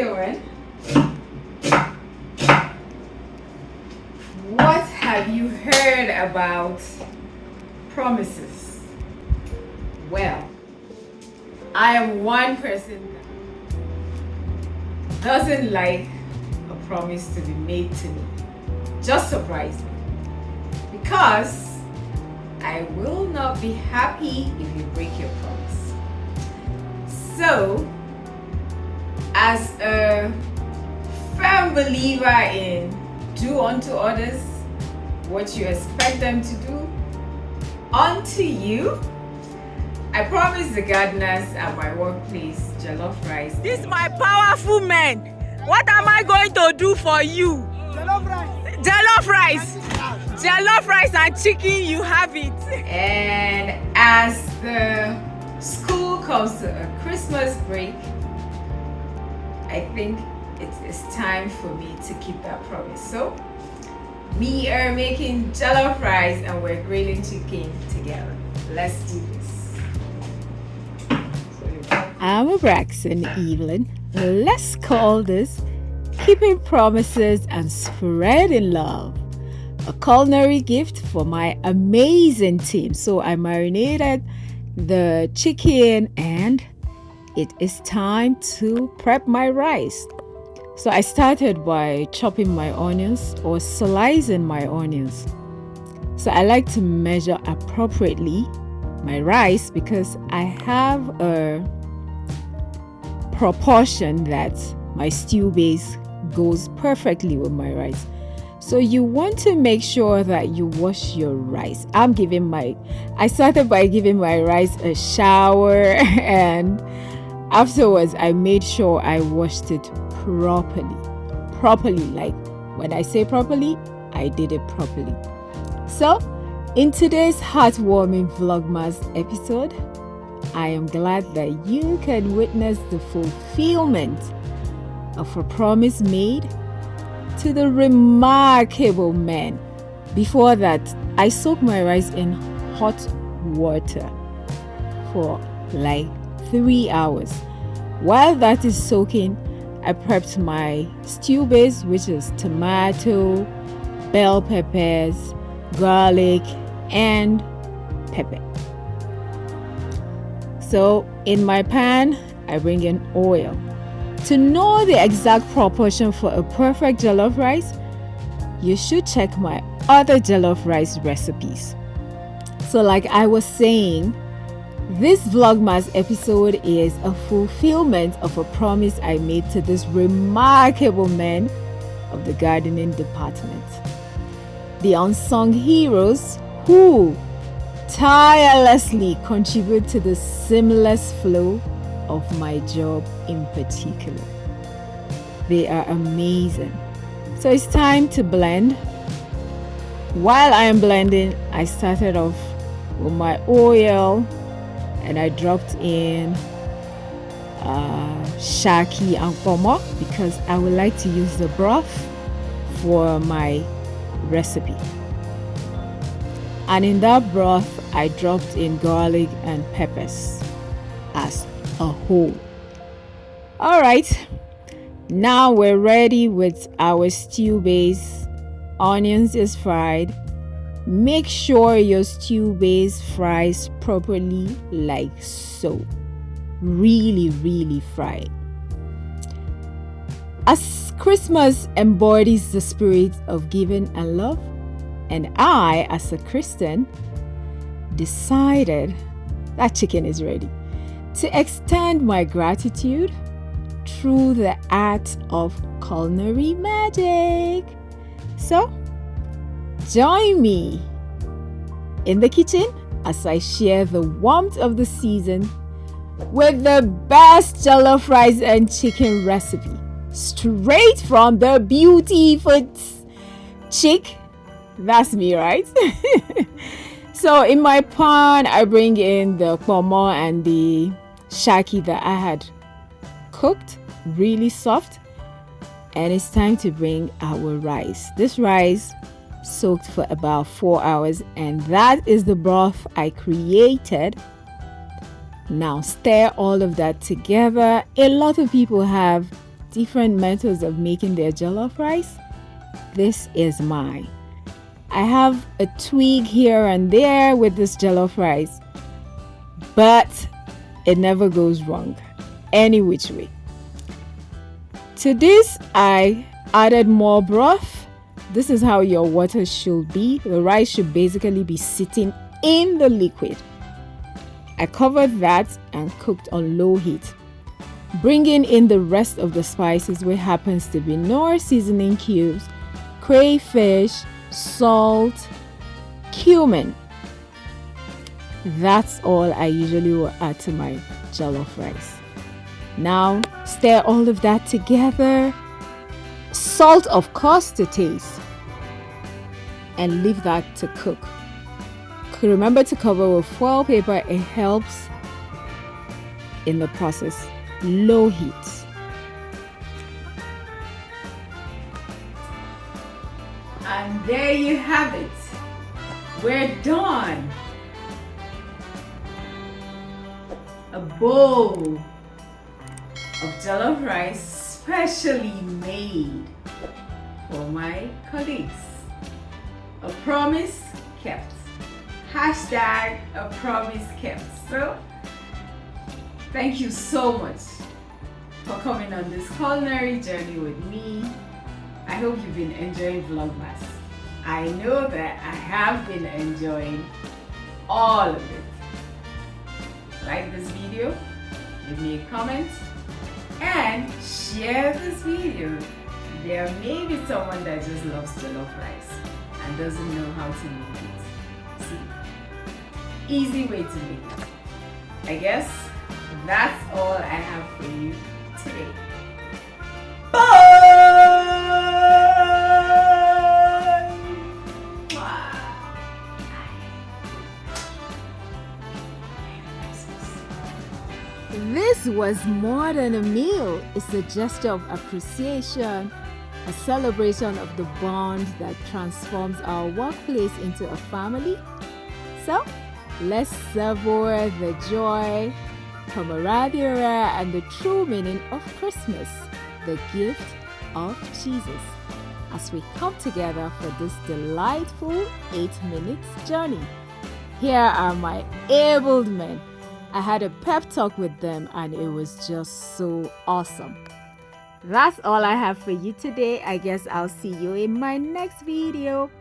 everyone. What have you heard about promises? Well, I am one person that doesn't like a promise to be made to me. Just surprise me. Because I will not be happy if you break your promise. So, as a firm believer in do unto others what you expect them to do unto you, I promised the gardeners at my workplace jollof rice. This is my powerful man. What am I going to do for you? Jollof rice. Jollof rice. Jollof rice and chicken, you have it. And as the school comes to a Christmas break, I think it is time for me to keep that promise. So, we are making jollof rice and we're grilling chicken together. Let's do this. I'm Braxton Evelyn. Let's call this Keeping Promises and Spreading Love. A culinary gift for my amazing team. So I marinated the chicken and it is time to prep my rice. So I started by chopping my onions or slicing my onions. So I like to measure appropriately my rice because I have a proportion that my stew base goes perfectly with my rice. So you want to make sure that you wash your rice. I started by giving my rice a shower and afterwards I made sure I washed it properly. Like when I say properly, I did it properly. So in today's heartwarming vlogmas episode, I am glad that you can witness the fulfillment of a promise made to the remarkable man. Before that, I soaked my rice in hot water for like 3 hours. While that is soaking, I prepped my stew base, which is tomato, bell peppers, garlic, and pepper. So in my pan, I bring in oil. To know the exact proportion for a perfect jollof rice, you should check my other jollof rice recipes. So like I was saying, this vlogmas episode is a fulfillment of a promise I made to this remarkable man of the gardening department. The unsung heroes who tirelessly contribute to the seamless flow of my job in particular. They are amazing. So it's time to blend. While I am blending, I started off with my oil and I dropped in shaki and pomo because I would like to use the broth for my recipe. And in that broth, I dropped in garlic and peppers as a whole. All right, now we're ready with our stew base. Onions is fried. Make sure your stew base fries properly like so. Really fried. As Christmas embodies the spirit of giving and love, and I, as a Christian, decided that chicken is ready to extend my gratitude through the art of culinary magic. So, join me in the kitchen as I share the warmth of the season with the best jollof rice and chicken recipe straight from the thebeautyfoodchick. That's me, right? So in my pan, I bring in the pomo and the shaki that I had cooked really soft, and it's time to bring our rice. This rice soaked for about 4 hours, and that is the broth I created. Now stir all of that together. A lot of people have different methods of making their jollof rice, this is mine. I have a tweak here and there with this jollof rice, but it never goes wrong any which way. To this, I added more broth. This is how your water should be. The rice should basically be sitting in the liquid. I covered that and cooked on low heat, bringing in the rest of the spices, which happens to be Knorr seasoning cubes, crayfish, salt, cumin. That's all I usually will add to my jollof rice. Now stir all of that together. Salt, of course, to taste, and leave that to cook. Remember to cover with foil paper. It helps in the process. Low heat. And there you have it. We're done. A bowl of jollof rice specially made for my colleagues. A promise kept. Hashtag a promise kept. So, thank you so much for coming on this culinary journey with me. I hope you've been enjoying vlogmas. I know that I have been enjoying all of it. Like this video, leave me a comment, and share this video. There may be someone that just loves jollof rice and doesn't know how to make it. See, easy way to make it. I guess that's all I have for you today. Bye! This was more than a meal. It's a gesture of appreciation, a celebration of the bond that transforms our workplace into a family. So, let's savor the joy, camaraderie, and the true meaning of Christmas, the gift of Jesus, as we come together for this delightful 8 minutes journey. Here are my able men. I had a pep talk with them and it was just so awesome. That's all I have for you today. I guess I'll see you in my next video.